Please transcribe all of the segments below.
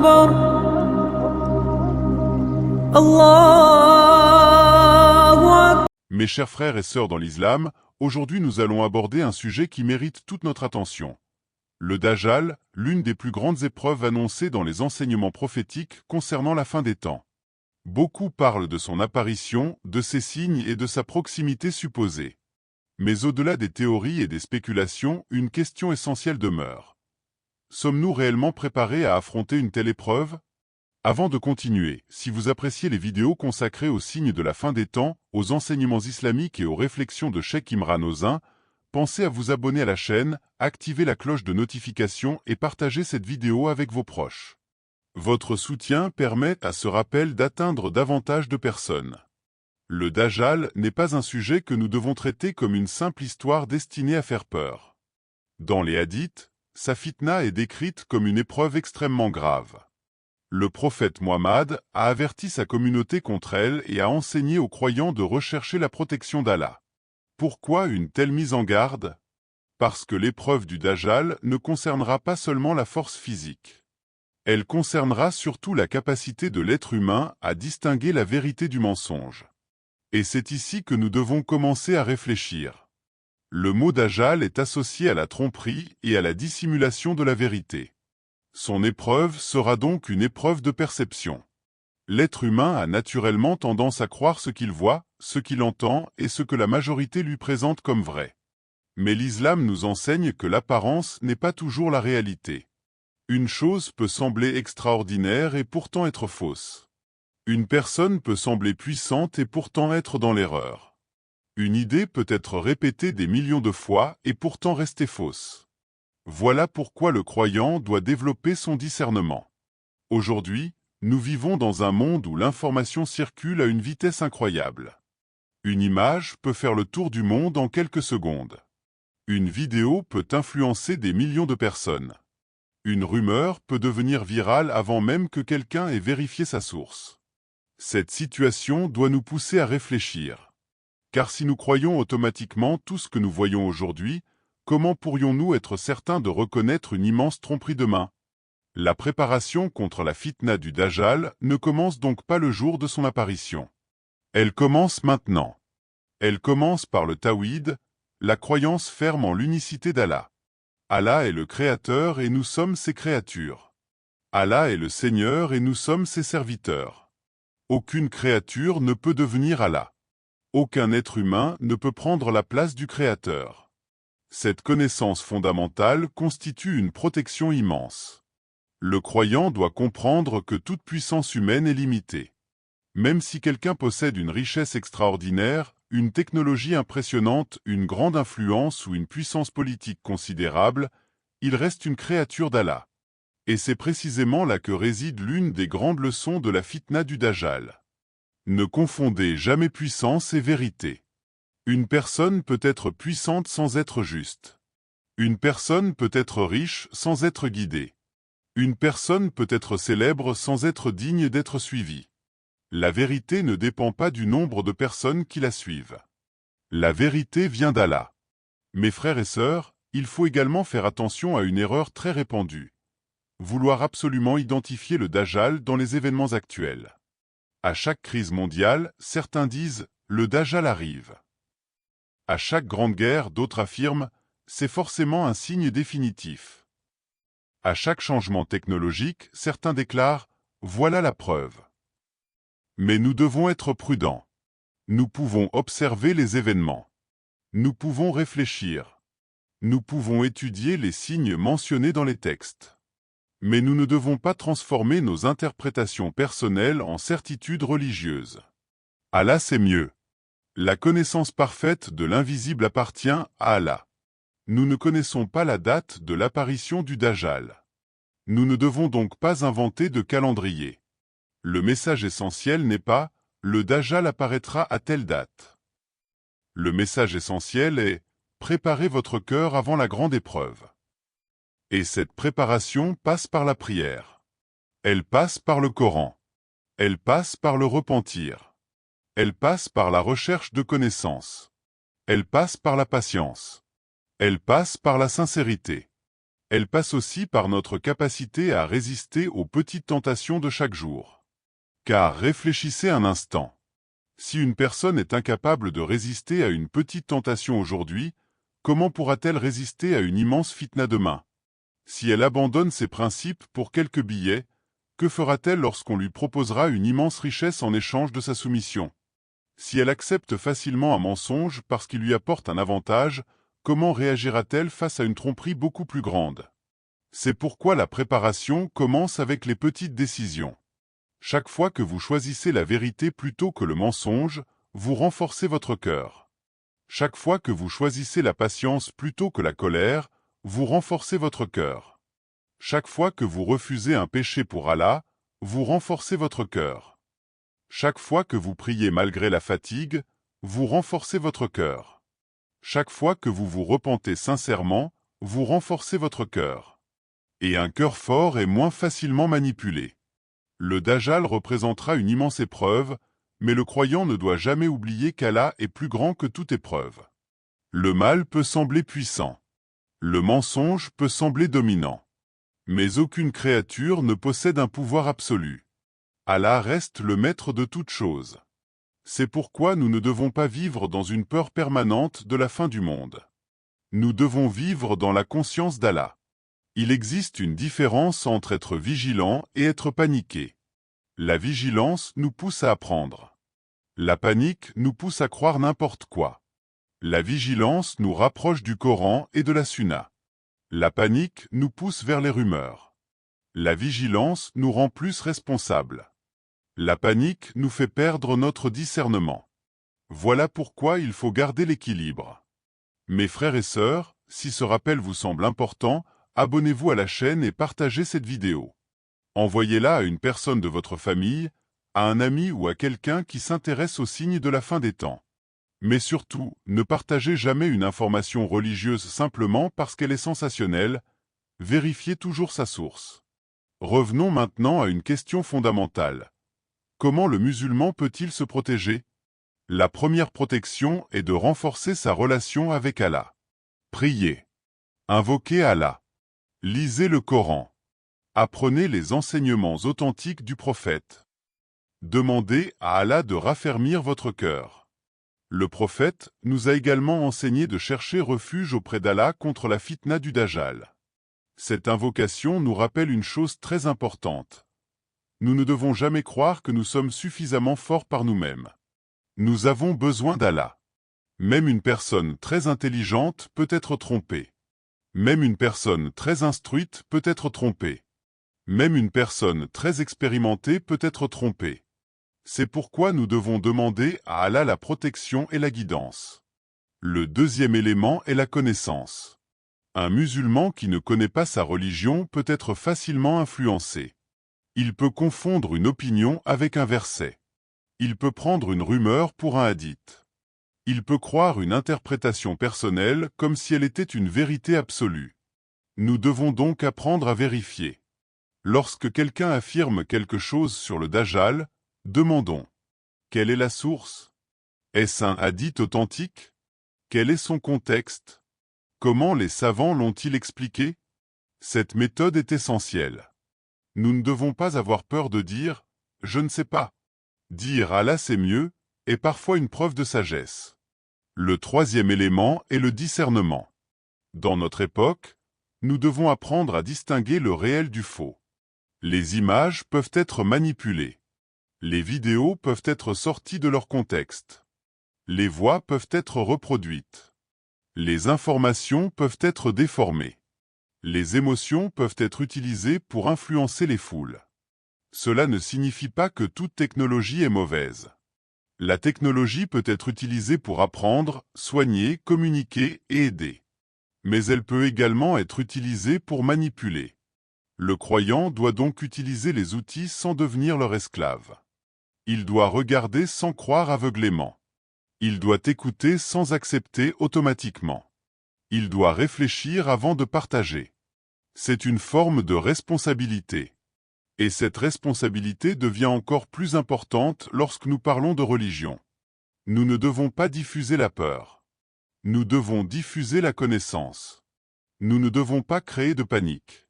أكبر الله أكبر. Mes chers frères et sœurs dans l'islam, aujourd'hui nous allons aborder un sujet qui mérite toute notre attention. Le Dajjal, l'une des plus grandes épreuves annoncées dans les enseignements prophétiques concernant la fin des temps. Beaucoup parlent de son apparition, de ses signes et de sa proximité supposée. Mais au-delà des théories et des spéculations, une question essentielle demeure. Sommes-nous réellement préparés à affronter une telle épreuve? Avant de continuer, si vous appréciez les vidéos consacrées aux signes de la fin des temps, aux enseignements islamiques et aux réflexions de Cheikh Imran Ozin, pensez à vous abonner à la chaîne, activer la cloche de notification et partager cette vidéo avec vos proches. Votre soutien permet à ce rappel d'atteindre davantage de personnes. Le Dajjal n'est pas un sujet que nous devons traiter comme une simple histoire destinée à faire peur. Dans les hadiths, sa fitna est décrite comme une épreuve extrêmement grave. Le prophète Muhammad a averti sa communauté contre elle et a enseigné aux croyants de rechercher la protection d'Allah. Pourquoi une telle mise en garde? Parce que l'épreuve du Dajjal ne concernera pas seulement la force physique. Elle concernera surtout la capacité de l'être humain à distinguer la vérité du mensonge. Et c'est ici que nous devons commencer à réfléchir. Le mot Dajjal est associé à la tromperie et à la dissimulation de la vérité. Son épreuve sera donc une épreuve de perception. L'être humain a naturellement tendance à croire ce qu'il voit, ce qu'il entend et ce que la majorité lui présente comme vrai. Mais l'islam nous enseigne que l'apparence n'est pas toujours la réalité. Une chose peut sembler extraordinaire et pourtant être fausse. Une personne peut sembler puissante et pourtant être dans l'erreur. Une idée peut être répétée des millions de fois et pourtant rester fausse. Voilà pourquoi le croyant doit développer son discernement. Aujourd'hui, nous vivons dans un monde où l'information circule à une vitesse incroyable. Une image peut faire le tour du monde en quelques secondes. Une vidéo peut influencer des millions de personnes. Une rumeur peut devenir virale avant même que quelqu'un ait vérifié sa source. Cette situation doit nous pousser à réfléchir. Car si nous croyons automatiquement tout ce que nous voyons aujourd'hui, comment pourrions-nous être certains de reconnaître une immense tromperie demain? La préparation contre la fitna du Dajjal ne commence donc pas le jour de son apparition. Elle commence maintenant. Elle commence par le Tawhid, la croyance ferme en l'unicité d'Allah. Allah est le Créateur et nous sommes ses créatures. Allah est le Seigneur et nous sommes ses serviteurs. Aucune créature ne peut devenir Allah. Aucun être humain ne peut prendre la place du Créateur. Cette connaissance fondamentale constitue une protection immense. Le croyant doit comprendre que toute puissance humaine est limitée. Même si quelqu'un possède une richesse extraordinaire, une technologie impressionnante, une grande influence ou une puissance politique considérable, il reste une créature d'Allah. Et c'est précisément là que réside l'une des grandes leçons de la fitna du Dajjal. Ne confondez jamais puissance et vérité. Une personne peut être puissante sans être juste. Une personne peut être riche sans être guidée. Une personne peut être célèbre sans être digne d'être suivie. La vérité ne dépend pas du nombre de personnes qui la suivent. La vérité vient d'Allah. Mes frères et sœurs, il faut également faire attention à une erreur très répandue. Vouloir absolument identifier le Dajjal dans les événements actuels. À chaque crise mondiale, certains disent « le Dajjal arrive ». À chaque grande guerre, d'autres affirment « c'est forcément un signe définitif ». À chaque changement technologique, certains déclarent « voilà la preuve ». Mais nous devons être prudents. Nous pouvons observer les événements. Nous pouvons réfléchir. Nous pouvons étudier les signes mentionnés dans les textes. Mais nous ne devons pas transformer nos interprétations personnelles en certitudes religieuses. Allah sait mieux. La connaissance parfaite de l'invisible appartient à Allah. Nous ne connaissons pas la date de l'apparition du Dajjal. Nous ne devons donc pas inventer de calendrier. Le message essentiel n'est pas « le Dajjal apparaîtra à telle date ». Le message essentiel est « préparez votre cœur avant la grande épreuve ». Et cette préparation passe par la prière. Elle passe par le Coran. Elle passe par le repentir. Elle passe par la recherche de connaissances. Elle passe par la patience. Elle passe par la sincérité. Elle passe aussi par notre capacité à résister aux petites tentations de chaque jour. Car réfléchissez un instant. Si une personne est incapable de résister à une petite tentation aujourd'hui, comment pourra-t-elle résister à une immense fitna demain? Si elle abandonne ses principes pour quelques billets, que fera-t-elle lorsqu'on lui proposera une immense richesse en échange de sa soumission? Si elle accepte facilement un mensonge parce qu'il lui apporte un avantage, comment réagira-t-elle face à une tromperie beaucoup plus grande? C'est pourquoi la préparation commence avec les petites décisions. Chaque fois que vous choisissez la vérité plutôt que le mensonge, vous renforcez votre cœur. Chaque fois que vous choisissez la patience plutôt que la colère, vous renforcez votre cœur. Chaque fois que vous refusez un péché pour Allah, vous renforcez votre cœur. Chaque fois que vous priez malgré la fatigue, vous renforcez votre cœur. Chaque fois que vous vous repentez sincèrement, vous renforcez votre cœur. Et un cœur fort est moins facilement manipulé. Le Dajjal représentera une immense épreuve, mais le croyant ne doit jamais oublier qu'Allah est plus grand que toute épreuve. Le mal peut sembler puissant. Le mensonge peut sembler dominant. Mais aucune créature ne possède un pouvoir absolu. Allah reste le maître de toutes choses. C'est pourquoi nous ne devons pas vivre dans une peur permanente de la fin du monde. Nous devons vivre dans la conscience d'Allah. Il existe une différence entre être vigilant et être paniqué. La vigilance nous pousse à apprendre. La panique nous pousse à croire n'importe quoi. La vigilance nous rapproche du Coran et de la Sunna. La panique nous pousse vers les rumeurs. La vigilance nous rend plus responsables. La panique nous fait perdre notre discernement. Voilà pourquoi il faut garder l'équilibre. Mes frères et sœurs, si ce rappel vous semble important, abonnez-vous à la chaîne et partagez cette vidéo. Envoyez-la à une personne de votre famille, à un ami ou à quelqu'un qui s'intéresse aux signes de la fin des temps. Mais surtout, ne partagez jamais une information religieuse simplement parce qu'elle est sensationnelle, vérifiez toujours sa source. Revenons maintenant à une question fondamentale. Comment le musulman peut-il se protéger? La première protection est de renforcer sa relation avec Allah. Priez. Invoquez Allah. Lisez le Coran. Apprenez les enseignements authentiques du prophète. Demandez à Allah de raffermir votre cœur. Le prophète nous a également enseigné de chercher refuge auprès d'Allah contre la fitna du Dajjal. Cette invocation nous rappelle une chose très importante. Nous ne devons jamais croire que nous sommes suffisamment forts par nous-mêmes. Nous avons besoin d'Allah. Même une personne très intelligente peut être trompée. Même une personne très instruite peut être trompée. Même une personne très expérimentée peut être trompée. C'est pourquoi nous devons demander à Allah la protection et la guidance. Le deuxième élément est la connaissance. Un musulman qui ne connaît pas sa religion peut être facilement influencé. Il peut confondre une opinion avec un verset. Il peut prendre une rumeur pour un hadith. Il peut croire une interprétation personnelle comme si elle était une vérité absolue. Nous devons donc apprendre à vérifier. Lorsque quelqu'un affirme quelque chose sur le Dajjal, demandons. Quelle est la source? Est-ce un hadith authentique? Quel est son contexte? Comment les savants l'ont-ils expliqué? Cette méthode est essentielle. Nous ne devons pas avoir peur de dire « je ne sais pas ». Dire « Allah c'est mieux » est parfois une preuve de sagesse. Le troisième élément est le discernement. Dans notre époque, nous devons apprendre à distinguer le réel du faux. Les images peuvent être manipulées. Les vidéos peuvent être sorties de leur contexte. Les voix peuvent être reproduites. Les informations peuvent être déformées. Les émotions peuvent être utilisées pour influencer les foules. Cela ne signifie pas que toute technologie est mauvaise. La technologie peut être utilisée pour apprendre, soigner, communiquer et aider. Mais elle peut également être utilisée pour manipuler. Le croyant doit donc utiliser les outils sans devenir leur esclave. Il doit regarder sans croire aveuglément. Il doit écouter sans accepter automatiquement. Il doit réfléchir avant de partager. C'est une forme de responsabilité. Et cette responsabilité devient encore plus importante lorsque nous parlons de religion. Nous ne devons pas diffuser la peur. Nous devons diffuser la connaissance. Nous ne devons pas créer de panique.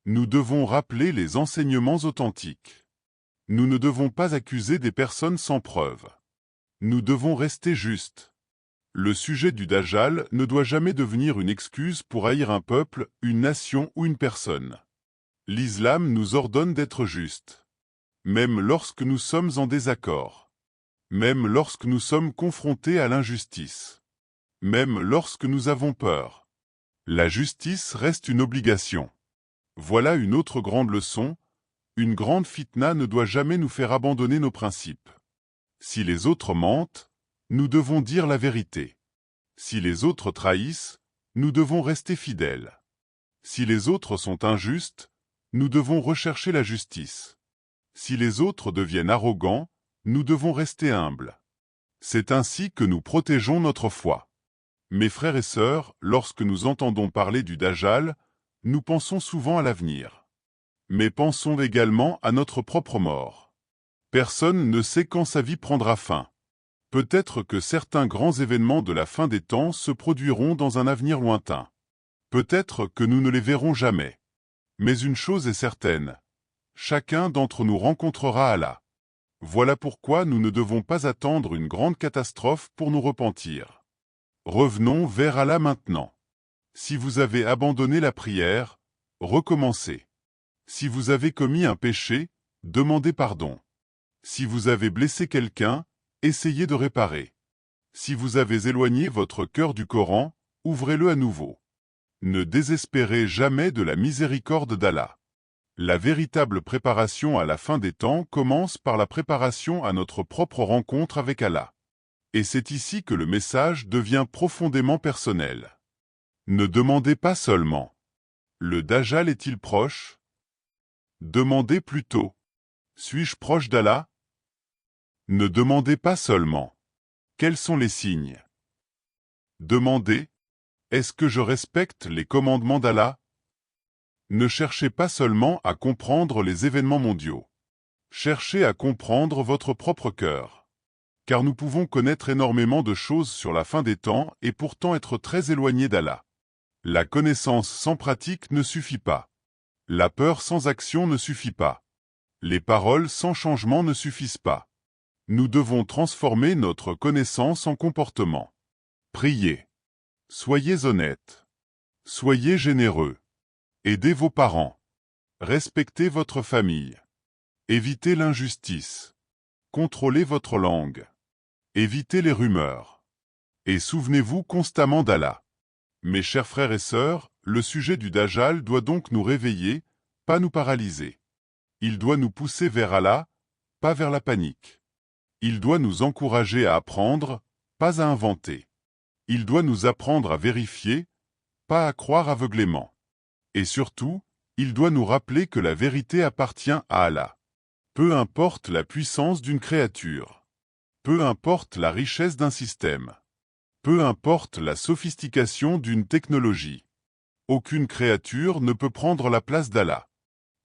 Nous devons rappeler les enseignements authentiques. Nous ne devons pas accuser des personnes sans preuve. Nous devons rester justes. Le sujet du Dajjal ne doit jamais devenir une excuse pour haïr un peuple, une nation ou une personne. L'islam nous ordonne d'être justes. Même lorsque nous sommes en désaccord. Même lorsque nous sommes confrontés à l'injustice. Même lorsque nous avons peur. La justice reste une obligation. Voilà une autre grande leçon. Une grande fitna ne doit jamais nous faire abandonner nos principes. Si les autres mentent, nous devons dire la vérité. Si les autres trahissent, nous devons rester fidèles. Si les autres sont injustes, nous devons rechercher la justice. Si les autres deviennent arrogants, nous devons rester humbles. C'est ainsi que nous protégeons notre foi. Mes frères et sœurs, lorsque nous entendons parler du Dajjal, nous pensons souvent à l'avenir. Mais pensons également à notre propre mort. Personne ne sait quand sa vie prendra fin. Peut-être que certains grands événements de la fin des temps se produiront dans un avenir lointain. Peut-être que nous ne les verrons jamais. Mais une chose est certaine. Chacun d'entre nous rencontrera Allah. Voilà pourquoi nous ne devons pas attendre une grande catastrophe pour nous repentir. Revenons vers Allah maintenant. Si vous avez abandonné la prière, recommencez. Si vous avez commis un péché, demandez pardon. Si vous avez blessé quelqu'un, essayez de réparer. Si vous avez éloigné votre cœur du Coran, ouvrez-le à nouveau. Ne désespérez jamais de la miséricorde d'Allah. La véritable préparation à la fin des temps commence par la préparation à notre propre rencontre avec Allah. Et c'est ici que le message devient profondément personnel. Ne demandez pas seulement « Le Dajjal est-il proche ?» Demandez plutôt « Suis-je proche d'Allah ?» Ne demandez pas seulement « Quels sont les signes ?» Demandez « Est-ce que je respecte les commandements d'Allah ?» Ne cherchez pas seulement à comprendre les événements mondiaux. Cherchez à comprendre votre propre cœur. Car nous pouvons connaître énormément de choses sur la fin des temps et pourtant être très éloignés d'Allah. La connaissance sans pratique ne suffit pas. La peur sans action ne suffit pas. Les paroles sans changement ne suffisent pas. Nous devons transformer notre connaissance en comportement. Priez. Soyez honnêtes. Soyez généreux. Aidez vos parents. Respectez votre famille. Évitez l'injustice. Contrôlez votre langue. Évitez les rumeurs. Et souvenez-vous constamment d'Allah. Mes chers frères et sœurs, le sujet du Dajjal doit donc nous réveiller, pas nous paralyser. Il doit nous pousser vers Allah, pas vers la panique. Il doit nous encourager à apprendre, pas à inventer. Il doit nous apprendre à vérifier, pas à croire aveuglément. Et surtout, il doit nous rappeler que la vérité appartient à Allah. Peu importe la puissance d'une créature. Peu importe la richesse d'un système. Peu importe la sophistication d'une technologie. Aucune créature ne peut prendre la place d'Allah.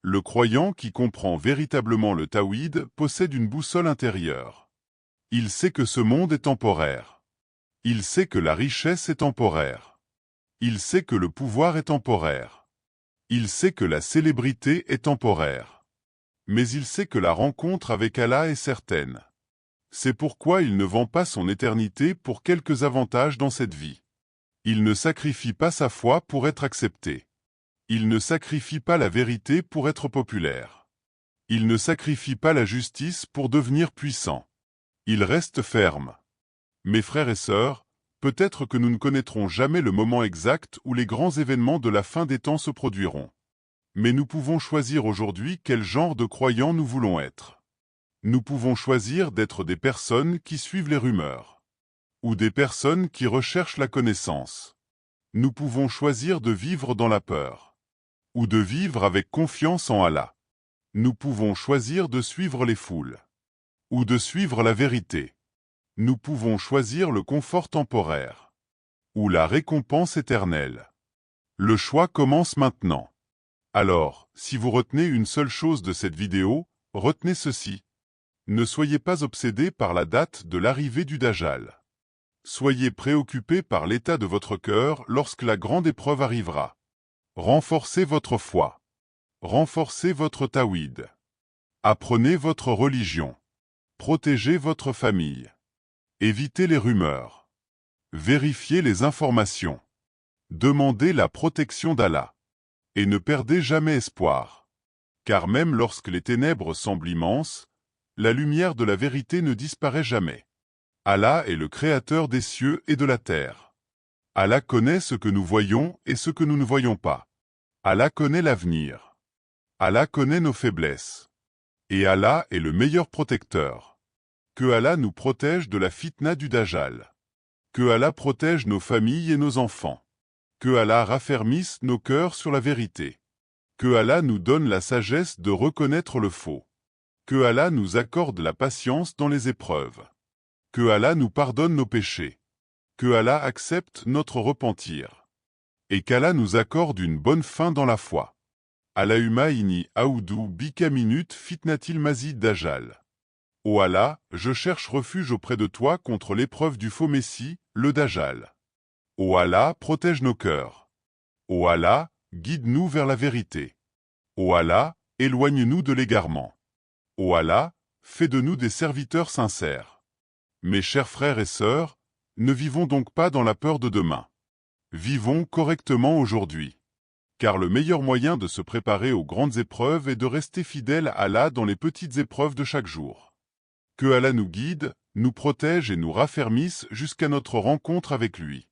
Le croyant qui comprend véritablement le Tawhid possède une boussole intérieure. Il sait que ce monde est temporaire. Il sait que la richesse est temporaire. Il sait que le pouvoir est temporaire. Il sait que la célébrité est temporaire. Mais il sait que la rencontre avec Allah est certaine. C'est pourquoi il ne vend pas son éternité pour quelques avantages dans cette vie. Il ne sacrifie pas sa foi pour être accepté. Il ne sacrifie pas la vérité pour être populaire. Il ne sacrifie pas la justice pour devenir puissant. Il reste ferme. Mes frères et sœurs, peut-être que nous ne connaîtrons jamais le moment exact où les grands événements de la fin des temps se produiront. Mais nous pouvons choisir aujourd'hui quel genre de croyants nous voulons être. Nous pouvons choisir d'être des personnes qui suivent les rumeurs, ou des personnes qui recherchent la connaissance. Nous pouvons choisir de vivre dans la peur, ou de vivre avec confiance en Allah. Nous pouvons choisir de suivre les foules, ou de suivre la vérité. Nous pouvons choisir le confort temporaire, ou la récompense éternelle. Le choix commence maintenant. Alors, si vous retenez une seule chose de cette vidéo, retenez ceci. Ne soyez pas obsédés par la date de l'arrivée du Dajjal. Soyez préoccupés par l'état de votre cœur lorsque la grande épreuve arrivera. Renforcez votre foi. Renforcez votre tawhid. Apprenez votre religion. Protégez votre famille. Évitez les rumeurs. Vérifiez les informations. Demandez la protection d'Allah. Et ne perdez jamais espoir. Car même lorsque les ténèbres semblent immenses, la lumière de la vérité ne disparaît jamais. Allah est le créateur des cieux et de la terre. Allah connaît ce que nous voyons et ce que nous ne voyons pas. Allah connaît l'avenir. Allah connaît nos faiblesses. Et Allah est le meilleur protecteur. Que Allah nous protège de la fitna du Dajjal. Que Allah protège nos familles et nos enfants. Que Allah raffermisse nos cœurs sur la vérité. Que Allah nous donne la sagesse de reconnaître le faux. Que Allah nous accorde la patience dans les épreuves. Que Allah nous pardonne nos péchés. Que Allah accepte notre repentir. Et qu'Allah nous accorde une bonne fin dans la foi. Allahumma inni aoudou bika minute fitnatil mazid dajjal. Ô Allah, je cherche refuge auprès de toi contre l'épreuve du faux Messie, le Dajjal. Ô Allah, protège nos cœurs. Ô Allah, guide-nous vers la vérité. Ô Allah, éloigne-nous de l'égarement. Ô Allah, fais de nous des serviteurs sincères. Mes chers frères et sœurs, ne vivons donc pas dans la peur de demain. Vivons correctement aujourd'hui. Car le meilleur moyen de se préparer aux grandes épreuves est de rester fidèle à Allah dans les petites épreuves de chaque jour. Que Allah nous guide, nous protège et nous raffermisse jusqu'à notre rencontre avec lui.